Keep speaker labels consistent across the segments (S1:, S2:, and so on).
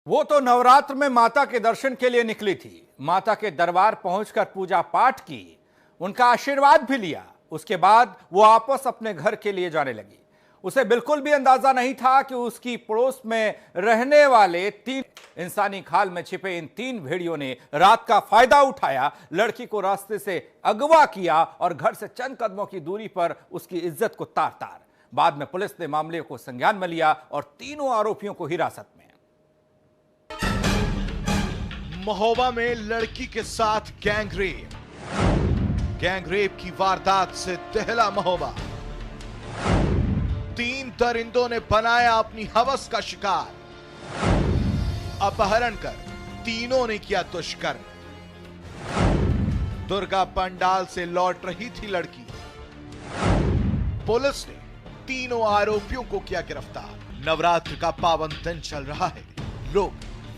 S1: वो तो नवरात्र में माता के दर्शन के लिए निकली थी। माता के दरबार पहुंचकर पूजा पाठ की, उनका आशीर्वाद भी लिया। उसके बाद वो वापस अपने घर के लिए जाने लगी। उसे बिल्कुल भी अंदाजा नहीं था कि उसकी पड़ोस में रहने वाले तीन इंसानी खाल में छिपे इन तीन भेड़ियों ने रात का फायदा उठाया, लड़की को रास्ते से अगवा किया और घर से चंद कदमों की दूरी पर उसकी इज्जत को तार तार। बाद में पुलिस ने मामले को संज्ञान में लिया और तीनों आरोपियों को हिरासत में।
S2: महोबा में लड़की के साथ गैंगरेप की वारदात से दहला महोबा। तीन दरिंदों ने बनाया अपनी हवस का शिकार, अपहरण कर तीनों ने किया दुष्कर्म। दुर्गा पंडाल से लौट रही थी लड़की, पुलिस ने तीनों आरोपियों को किया गिरफ्तार। नवरात्र का पावन दिन चल रहा है, लोग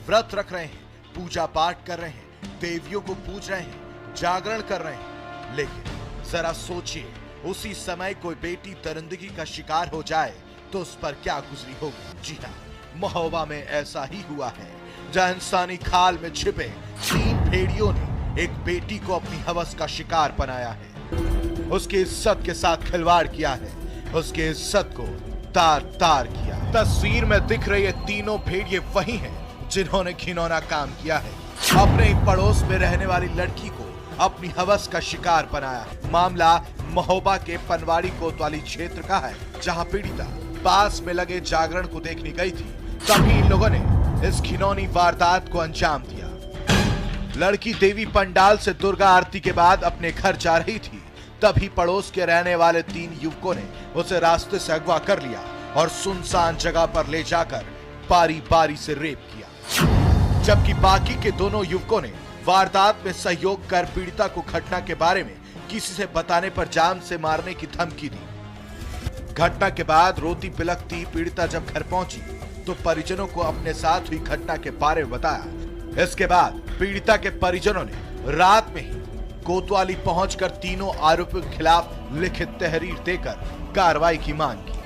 S2: व्रत रख रहे हैं, पूजा पाठ कर रहे हैं, देवियों को पूज रहे हैं, जागरण कर रहे हैं। लेकिन जरा सोचिए, उसी समय कोई बेटी दरिंदगी का शिकार हो जाए तो उस पर क्या गुजरी होगी। जी हाँ, महोबा में ऐसा ही हुआ है, जहां इंसानी खाल में छिपे तीन भेड़ियों ने एक बेटी को अपनी हवस का शिकार बनाया है। उसकी इज्जत के साथ खिलवाड़ किया है, उसकी इज्जत को तार तार किया। तस्वीर में दिख रहे ये तीनों भेड़िए वही हैं जिन्होंने घिनौना काम किया है। अपने ही पड़ोस में रहने वाली लड़की को अपनी हवस का शिकार बनाया। मामला महोबा के पनवाड़ी कोतवाली क्षेत्र का है, जहां पीड़िता पास में लगे जागरण को देखने गई थी। तभी इन लोगों ने इस घिनौनी वारदात को अंजाम दिया। लड़की देवी पंडाल से दुर्गा आरती के बाद अपने घर जा रही थी, तभी पड़ोस के रहने वाले तीन युवकों ने उसे रास्ते से अगवा कर लिया और सुनसान जगह पर ले जाकर बारी बारी से रेप किया। जबकि बाकी के दोनों युवकों ने वारदात में सहयोग कर पीड़िता को घटना के बारे में किसी से बताने पर जान से मारने की धमकी दी। घटना के बाद रोती बिलखती पीड़िता जब घर पहुंची तो परिजनों को अपने साथ हुई घटना के बारे में बताया। इसके बाद पीड़िता के परिजनों ने रात में ही कोतवाली पहुंचकर तीनों आरोपियों के खिलाफ लिखित तहरीर देकर कार्रवाई की मांग की।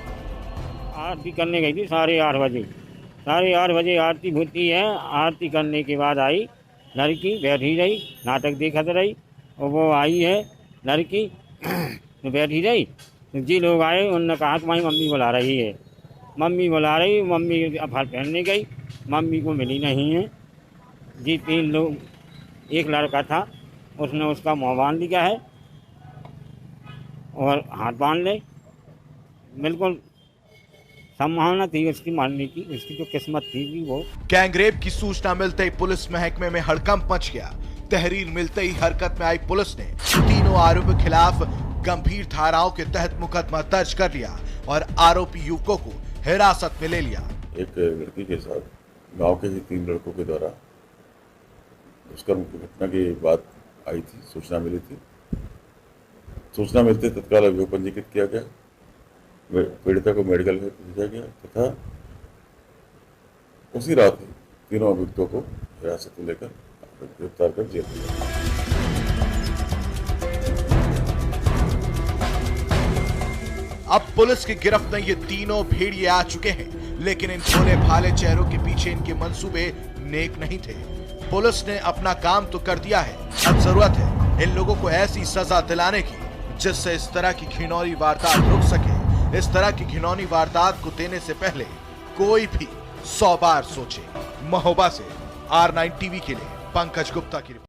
S3: आरती करने गई थी 8:30 बजे आरती होती है। आरती करने के बाद आई लड़की, बैठी रही, नाटक देखते रही और वो आई है लड़की तो बैठी रही। जी लोग आए, उन्होंने कहा तुम्हारी मम्मी बुला रही है। मम्मी बुला रही, मम्मी अफर पहनने गई, मम्मी को मिली नहीं है। जी तीन लोग, एक लड़का था, उसने उसका मुँह बांध लिया है और हाथ बांध ले। बिल्कुल संभावना थी उसकी मारने की, उसकी जो किस्मत थी वो।
S2: गैंगरेप की सूचना मिलते ही पुलिस महकमे में हड़कंप मच गया। तहरीर मिलते ही हरकत में आई पुलिस ने तीनों आरोपियों के खिलाफ गंभीर धाराओं के तहत मुकदमा दर्ज कर लिया और आरोपी युवकों को हिरासत में ले लिया।
S4: एक लड़की के साथ गांव के ही तीन लड़कों के द्वारा दुष्कर्म की घटना की बात आई थी, सूचना मिली थी। सूचना मिलते तत्काल अभियोग पंजीकृत किया गया, पीड़िता को मेडिकल में भेजा गया तथा उसी रात ही तीनों अभियुक्तों को हिरासत में लेकर गिरफ्तार कर जेल भेजा।
S2: अब पुलिस की गिरफ्त में ये तीनों भेड़िए आ चुके हैं, लेकिन इन भोले भाले चेहरों के पीछे इनके मंसूबे नेक नहीं थे। पुलिस ने अपना काम तो कर दिया है, अब जरूरत है इन लोगों को ऐसी सजा दिलाने की जिससे इस तरह की घिनौनी वारदात रुक सके। इस तरह की घिनौनी वारदात को देने से पहले कोई भी 100 बार सोचे। महोबा से R9 टीवी के लिए पंकज गुप्ता की रिपोर्ट।